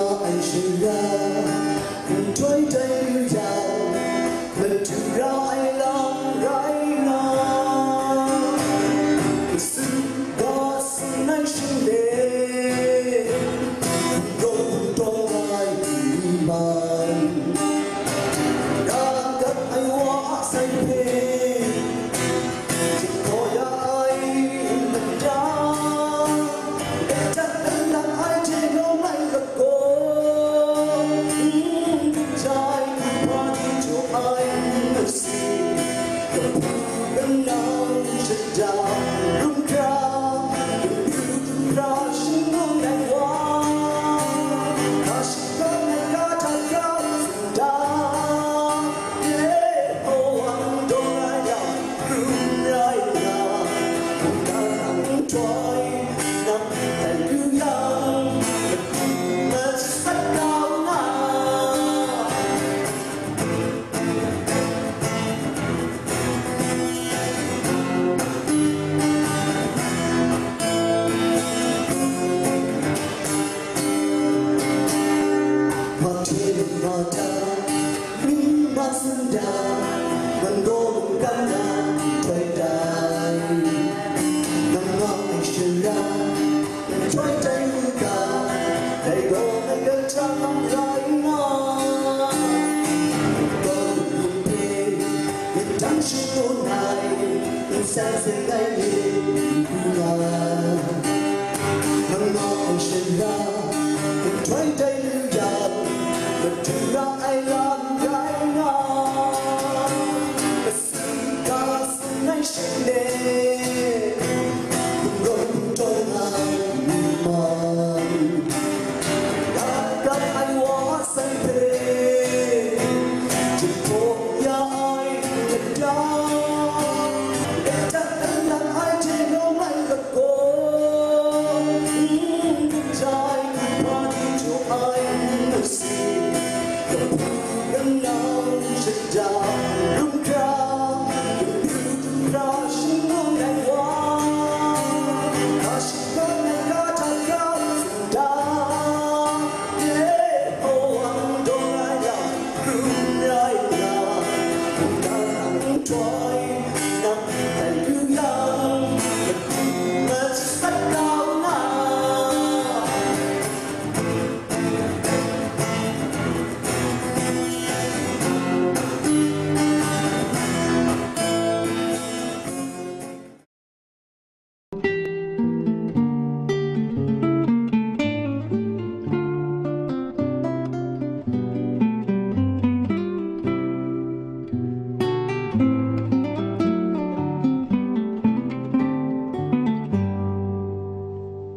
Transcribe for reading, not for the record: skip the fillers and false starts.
ngõ anh sinh ra cùng trôi tay lưu dạo lần thứ đó anh lòng rải lo sự đó xin anh sinh đến không trong ai thì bàn đã cất anh hóa xanh về chỉ có ai mình ra để chắc anh là ai trên ngóng anh gặp cô trai qua đi chỗ anh được xin gặp em nắng chân đào đúng ra đúng ra xin ngóng anh qua ta xin có ngày ca thật cao dừng ta để ô anh đông ai đào rung rai đào cùng ta nắng trôi nằm tại lưu yang mà sắc cao ngà Mặc trên ngõ ta những bát sương đào vẫn có một căn nhà thuê đài nắng ngõ anh sinh ra trôi tay hương cả đầy đồ anh đơn trang lòng gái nó có một niềm thề những tháng sinh ôn này những sáng sẽ gây lên nhà nắng ngõ anh sinh ra trôi tay